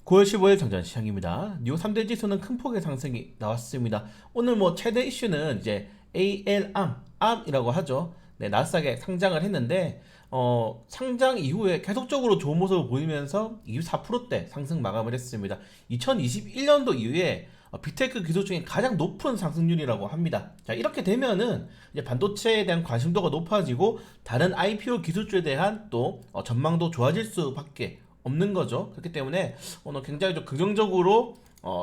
9월 15일 정전 시장입니다. 뉴욕 3대 지수는 큰 폭의 상승이 나왔습니다. 오늘 최대 이슈는 이제 ARM이라고 하죠. 네, 나스닥에 상장을 했는데 상장 이후에 계속적으로 좋은 모습을 보이면서 24%대 상승 마감을 했습니다. 2021년도 이후에 빅테크 기술 중에 가장 높은 상승률이라고 합니다. 자, 이렇게 되면은 이제 반도체에 대한 관심도가 높아지고 다른 IPO 기술주에 대한 또 전망도 좋아질 수밖에 없는 거죠. 그렇기 때문에 오늘 굉장히 좀 긍정적으로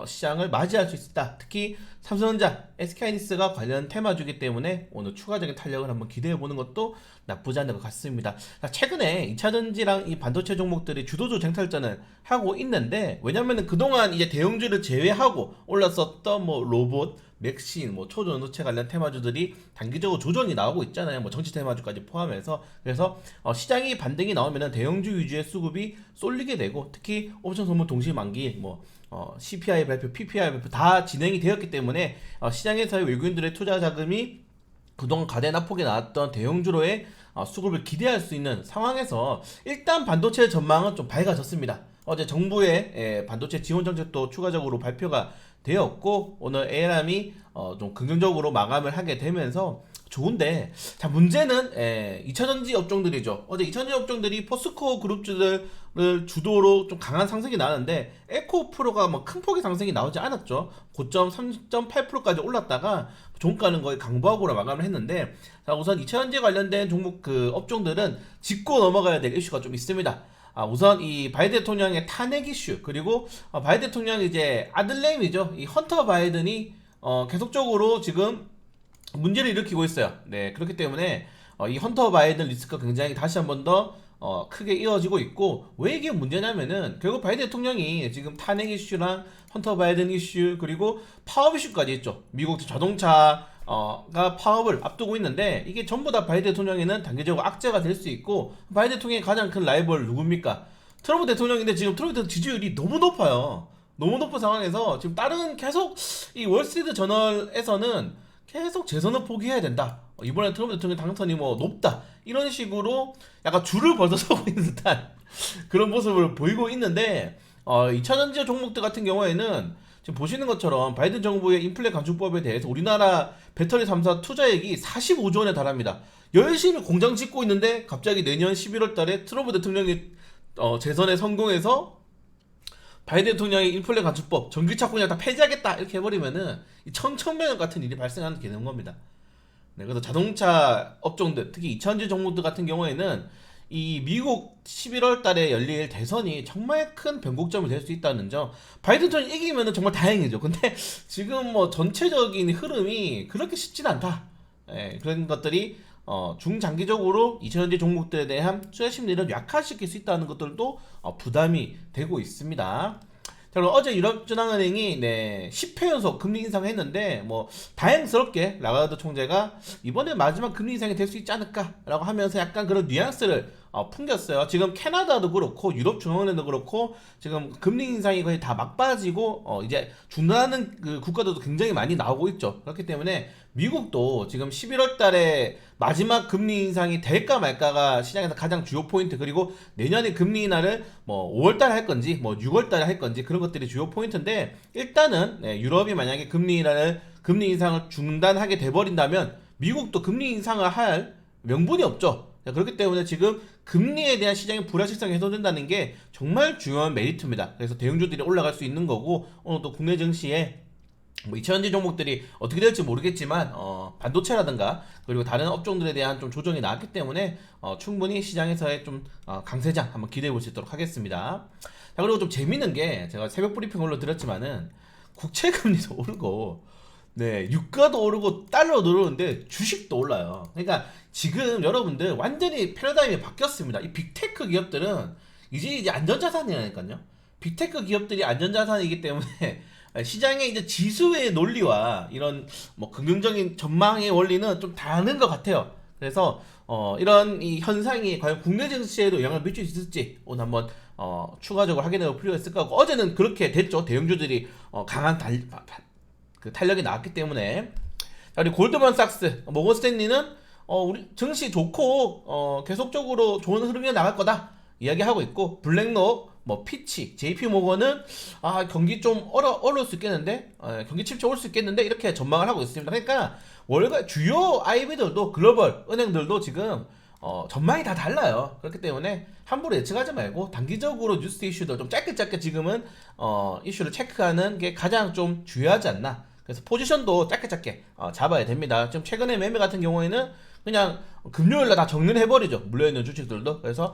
시장을 맞이할 수 있다. 특히 삼성전자, SK하이닉스가 관련 테마주기 때문에 오늘 추가적인 탄력을 한번 기대해 보는 것도 나쁘지 않은 것 같습니다. 최근에 2차전지랑 이 반도체 종목들이 주도주 쟁탈전을 하고 있는데, 왜냐면은 그동안 이제 대형주를 제외하고 올랐었던 로봇, 맥신, 초전도체 관련 테마주들이 단기적으로 조정이 나오고 있잖아요. 정치 테마주까지 포함해서. 그래서 시장이 반등이 나오면은 대형주 위주의 수급이 쏠리게 되고, 특히 옵션 소모 동시 만기, CPI 발표, PPI 발표 다 진행이 되었기 때문에 시장에서의 외국인들의 투자 자금이 그동안 가대 낙폭에 나왔던 대형주로의 수급을 기대할 수 있는 상황에서 일단 반도체 전망은 좀 밝아졌습니다. 어제 정부의 반도체 지원 정책도 추가적으로 발표가 되었고, 오늘 ARM이 좀 긍정적으로 마감을 하게 되면서 좋은데, 자, 문제는 2차전지 업종들이죠. 어제 2차전지 업종들이 포스코 그룹주들을 주도로 좀 강한 상승이 나는데 에코프로가 큰 폭의 상승이 나오지 않았죠. 고점 3.8%까지 올랐다가 종가는 거의 강보하고로 마감을 했는데, 자, 우선 2차전지 관련된 종목 업종들은 짚고 넘어가야 될 이슈가 좀 있습니다. 우선 이 바이든 대통령의 탄핵 이슈, 그리고 바이든 대통령이 이제 아들내미죠. 이 헌터 바이든이 계속적으로 지금 문제를 일으키고 있어요. 네, 그렇기 때문에 이 헌터 바이든 리스크가 굉장히 다시 한 번 더 크게 이어지고 있고, 왜 이게 문제냐면은 결국 바이든 대통령이 지금 탄핵 이슈랑 헌터 바이든 이슈, 그리고 파업 이슈까지 있죠. 미국 자동차가 파업을 앞두고 있는데, 이게 전부 다 바이든 대통령에는 단계적으로 악재가 될 수 있고, 바이든 대통령의 가장 큰 라이벌 누굽니까? 트럼프 대통령인데 지금 트럼프 대통령 지지율이 너무 높아요. 너무 높은 상황에서 지금 다른 계속 이 월스트리트 저널에서는 계속 재선을 포기해야 된다. 이번에 트럼프 대통령 당선이 높다. 이런 식으로 약간 줄을 벌써 서고 있는 듯한 그런 모습을 보이고 있는데, 2차전지 종목들 같은 경우에는 지금 보시는 것처럼 바이든 정부의 인플레 감축법에 대해서 우리나라 배터리 3사 투자액이 45조 원에 달합니다. 열심히 공장 짓고 있는데 갑자기 내년 11월 달에 트럼프 대통령이 재선에 성공해서 바이든 대통령이 인플레 감축법, 전기차 그냥 다 폐지하겠다 이렇게 해버리면은 청천벽력 같은 일이 발생하는 게 되는 겁니다. 네, 그래서 자동차 업종들, 특히 2차전지 종목들 같은 경우에는 이 미국 11월 달에 열릴 대선이 정말 큰 변곡점이 될 수 있다는 점. 바이든 대통령이 이기면은 정말 다행이죠. 근데 지금 전체적인 흐름이 그렇게 쉽진 않다. 예, 그런 것들이 중장기적으로 2차전지 종목들에 대한 투자 심리를 약화시킬 수 있다는 것들도 부담이 되고 있습니다. 자, 그럼 어제 유럽중앙은행이 10회 연속 금리 인상을 했는데, 다행스럽게 라가르드 총재가 이번에 마지막 금리 인상이 될 수 있지 않을까라고 하면서 약간 그런 뉘앙스를 풍겼어요. 지금 캐나다도 그렇고 유럽중앙은행도 그렇고 지금 금리 인상이 거의 다 막빠지고 이제 중단하는 그 국가들도 굉장히 많이 나오고 있죠. 그렇기 때문에 미국도 지금 11월 달에 마지막 금리 인상이 될까 말까가 시장에서 가장 주요 포인트, 그리고 내년에 금리 인하를 5월 달에 할 건지 6월 달에 할 건지 그런 것들이 주요 포인트인데, 일단은 유럽이 만약에 금리 인상을 중단하게 돼 버린다면 미국도 금리 인상을 할 명분이 없죠. 그렇기 때문에 지금 금리에 대한 시장의 불확실성이 해소된다는 게 정말 중요한 메리트입니다. 그래서 대형주들이 올라갈 수 있는 거고, 오늘 또 국내 증시에 2차전지 종목들이 어떻게 될지 모르겠지만 반도체라든가 그리고 다른 업종들에 대한 좀 조정이 나왔기 때문에 충분히 시장에서의 좀 강세장 한번 기대해 볼 수 있도록 하겠습니다. 자, 그리고 좀 재밌는 게, 제가 새벽 브리핑 올려드렸지만은 국채금리도 오르고, 네, 유가도 오르고 달러도 오르는데 주식도 올라요. 그러니까 지금 여러분들 완전히 패러다임이 바뀌었습니다. 이 빅테크 기업들은 이제 안전자산이라니까요. 빅테크 기업들이 안전자산이기 때문에 시장의 이제 지수의 논리와 이런 긍정적인 전망의 원리는 좀 다른 것 같아요. 그래서 이런 이 현상이 과연 국내 증시에도 영향을 미칠 수 있을지 오늘 한번 추가적으로 확인해 볼 필요가 있을 것 같고, 어제는 그렇게 됐죠. 대형주들이 강한 탄력이 나왔기 때문에. 자, 그리고 골드만삭스, 모건 스탠리는 우리 증시 좋고 계속적으로 좋은 흐름이 나갈 거다 이야기하고 있고, 블랙록 뭐 피치, JP 모건은 경기 좀 어려울 수 있겠는데, 경기 침체 올 수 있겠는데 이렇게 전망을 하고 있습니다. 그러니까 월가 주요 IB들도 글로벌 은행들도 지금 전망이 다 달라요. 그렇기 때문에 함부로 예측하지 말고 단기적으로 뉴스 이슈도 좀 짧게 지금은 이슈를 체크하는 게 가장 좀 중요하지 않나. 그래서 포지션도 짧게 잡아야 됩니다. 지금 최근에 매매 같은 경우에는 그냥 금요일날 다 정리를 해버리죠. 물려있는 주식들도. 그래서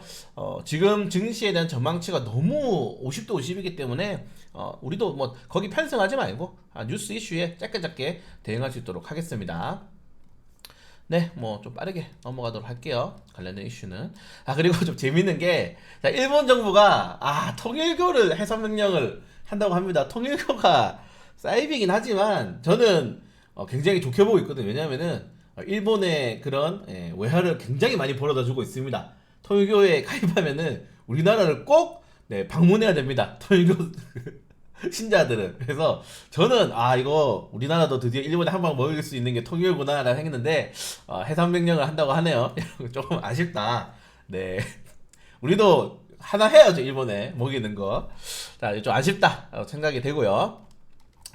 지금 증시에 대한 전망치가 너무 50대 50이기 때문에 우리도 뭐 거기 편승하지 말고 뉴스 이슈에 짧게 대응할 수 있도록 하겠습니다. 네, 뭐 좀 빠르게 넘어가도록 할게요. 관련된 이슈는. 그리고 좀 재밌는 게, 자, 일본 정부가 통일교를 해산 명령을 한다고 합니다. 통일교가 사이비긴 하지만 저는 굉장히 좋게 보고 있거든요. 왜냐면은 일본의 그런 외화를 굉장히 많이 벌어다 주고 있습니다. 통일교에 가입하면은 우리나라를 꼭 방문해야 됩니다. 통일교 신자들은. 그래서 저는 이거 우리나라도 드디어 일본에 한 방 먹일 수 있는 게 통일구나 라고 했는데 해산 명령을 한다고 하네요. 조금 아쉽다. 네, 우리도 하나 해야죠. 일본에 먹이는 거. 자, 좀 아쉽다 생각이 되고요.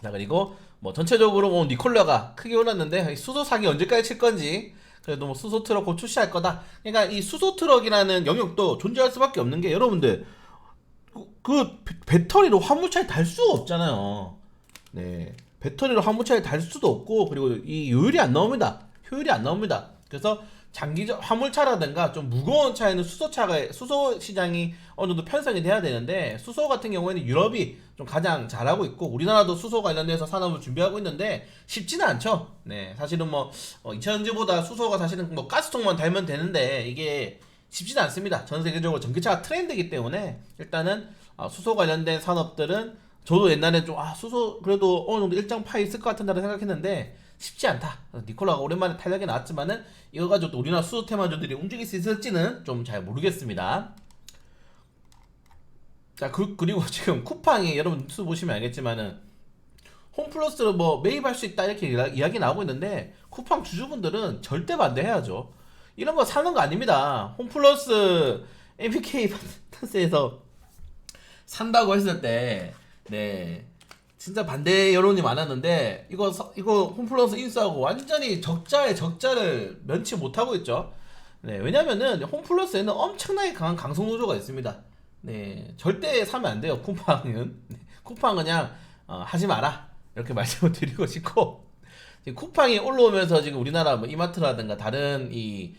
자, 그리고 뭐 전체적으로 뭐 니콜라가 크게 올랐는데 수소 사기 언제까지 칠 건지, 그래도 뭐 수소 트럭 곧 출시할 거다. 그러니까 이 수소 트럭이라는 영역도 존재할 수밖에 없는 게, 여러분들 그 배터리로 화물차에 달 수가 없잖아요. 네, 배터리로 화물차에 달 수도 없고, 그리고 이 효율이 안 나옵니다. 효율이 안 나옵니다. 그래서 장기적 화물차라든가 좀 무거운 차에는 수소 시장이 어느 정도 편성이 돼야 되는데, 수소 같은 경우에는 유럽이 좀 가장 잘하고 있고, 우리나라도 수소 관련돼서 산업을 준비하고 있는데 쉽지는 않죠. 네, 사실은 뭐 2차전지보다 수소가 사실은 뭐 가스통만 달면 되는데 이게 쉽지는 않습니다. 전 세계적으로 전기차가 트렌드이기 때문에 일단은 수소 관련된 산업들은, 저도 옛날에 좀 수소 그래도 어느 정도 일정 파이 있을 것 같은다고 생각했는데 쉽지 않다. 니콜라가 오랜만에 탄력이 나왔지만은 이거 가지고 또 우리나라 수소 테마주들이 움직일 수 있을지는 좀 잘 모르겠습니다. 자, 그리고 지금 쿠팡이, 여러분 뉴스 보시면 알겠지만은 홈플러스를 뭐 매입할 수 있다 이렇게 이야기 나오고 있는데, 쿠팡 주주분들은 절대 반대해야죠. 이런 거 사는 거 아닙니다. 홈플러스 MBK 파트너스에서 산다고 했을 때, 네, 진짜 반대 여론이 많았는데 이거 홈플러스 인수하고 완전히 적자에 적자를 면치 못하고 있죠. 네, 왜냐면은 홈플러스에는 엄청나게 강한 강성 노조가 있습니다. 네, 절대 사면 안 돼요. 쿠팡은. 쿠팡 그냥 하지 마라 이렇게 말씀을 드리고 싶고, 지금 쿠팡이 올라오면서 지금 우리나라 뭐 이마트라든가 다른 이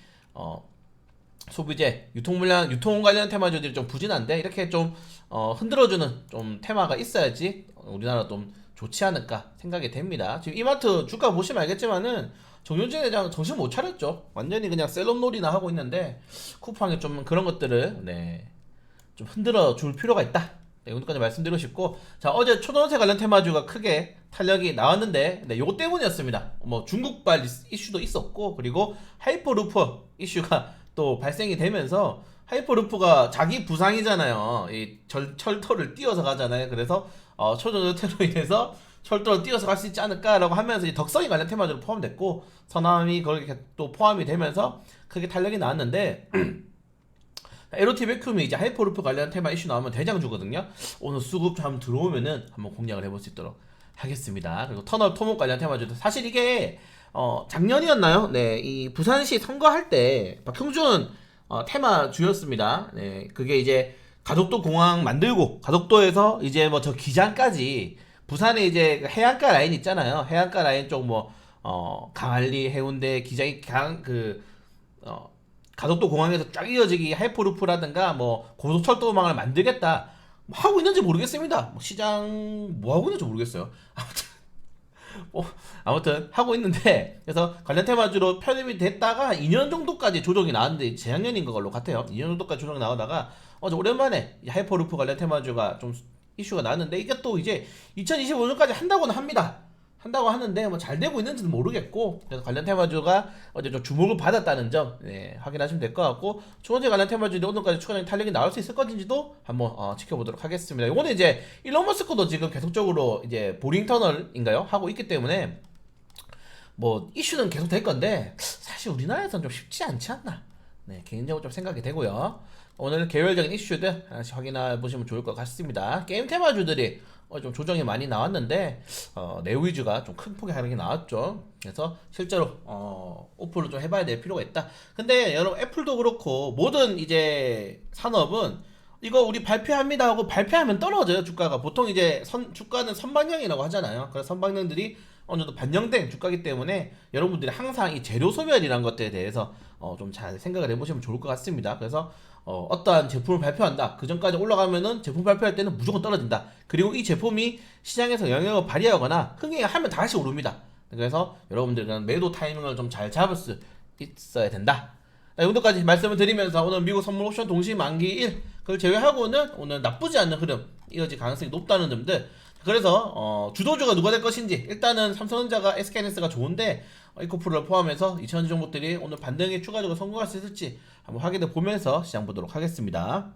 소비재, 유통 관련 테마주들이 좀 부진한데, 이렇게 좀 흔들어주는 좀 테마가 있어야지 우리나라 좀 좋지 않을까 생각이 됩니다. 지금 이마트 주가 보시면 알겠지만은 정윤진 회장 정신 못 차렸죠. 완전히 그냥 셀럽놀이나 하고 있는데, 쿠팡이 좀 그런 것들을 좀 흔들어 줄 필요가 있다. 오늘까지 말씀드리고 싶고, 자, 어제 초전세 관련 테마주가 크게 탄력이 나왔는데, 요거 때문이었습니다. 뭐 중국발 이슈도 있었고, 그리고 하이퍼루프 이슈가 또 발생이 되면서, 하이퍼루프가 자기 부상이잖아요. 이 철도를 띄워서 가잖아요. 그래서 초전세로 인해서 철도를 띄워서 갈 수 있지 않을까라고 하면서 이 덕성이 관련 테마주로 포함됐고, 서남이 거기에 또 포함이 되면서 크게 탄력이 나왔는데, 에로티 베큐미 이제 하이퍼루프 관련 테마 이슈 나오면 대장주거든요. 오늘 수급 좀 들어오면은 한번 공략을 해볼 수 있도록 하겠습니다. 그리고 터널 토목 관련 테마주도 사실 이게 작년이었나요? 네, 이 부산시 선거할 때 박형준 테마주였습니다. 네, 그게 이제 가덕도 공항 만들고 가덕도에서 이제 뭐 저 기장까지, 부산에 이제 해안가 라인 있잖아요. 해안가 라인 쪽 뭐 강한리, 해운대, 기장이 가덕도 공항에서 쫙 이어지기 하이퍼루프라든가 뭐 고속철도망을 만들겠다 뭐 하고 있는지 모르겠습니다. 뭐 시장 뭐 하고 있는지 모르겠어요. 아무튼 하고 있는데, 그래서 관련 테마주로 편입이 됐다가 2년 정도까지 조정이 나왔는데, 재작년인 걸로 같아요. 2년 정도까지 조정이 나오다가 어제 오랜만에 하이퍼루프 관련 테마주가 좀 이슈가 나왔는데, 이게 또 이제 2025년까지 한다고는 합니다. 한다고 하는데 뭐 잘 되고 있는지는 모르겠고, 그래서 관련 테마주가 어제 좀 주목을 받았다는 점 확인하시면 될 것 같고, 초원제 관련 테마주들이 오늘까지 추가적인 탄력이 나올 수 있을 것인지도 한번 지켜보도록 하겠습니다. 이거는 이제 일론 머스크도 지금 계속적으로 이제 보링 터널인가요? 하고 있기 때문에 뭐 이슈는 계속 될 건데, 사실 우리나라에서는 좀 쉽지 않지 않나, 개인적으로 좀 생각이 되고요. 오늘 개별적인 이슈들 하나씩 확인해 보시면 좋을 것 같습니다. 게임 테마주들이 좀 조정이 많이 나왔는데 내우 위주가 좀 큰 폭의 하락이 나왔죠. 그래서 실제로 오픈을 좀 해봐야 될 필요가 있다. 근데 여러분 애플도 그렇고 모든 이제 산업은 이거 우리 발표합니다 하고 발표하면 떨어져요. 주가가 보통 이제 주가는 선방향이라고 하잖아요. 그래서 선방향들이 어느 정도 반영된 주가이기 때문에 여러분들이 항상 이 재료 소멸이라는 것들에 대해서 좀 잘 생각을 해보시면 좋을 것 같습니다. 그래서 어떠한 제품을 발표한다. 그 전까지 올라가면은 제품 발표할 때는 무조건 떨어진다. 그리고 이 제품이 시장에서 영향을 발휘하거나 흥행하면 다시 오릅니다. 그래서 여러분들은 매도 타이밍을 좀 잘 잡을 수 있어야 된다. 이 정도까지 말씀을 드리면서 오늘 미국 선물 옵션 동시 만기 1 그걸 제외하고는 오늘 나쁘지 않은 흐름 이어질 가능성이 높다는 점들. 그래서 주도주가 누가 될 것인지 일단은 삼성전자가 SK하이닉스가 좋은데 이코프를 포함해서 2,000원 종목들이 오늘 반등에 추가적으로 성공할 수 있을지 한번 확인해 보면서 시장 보도록 하겠습니다.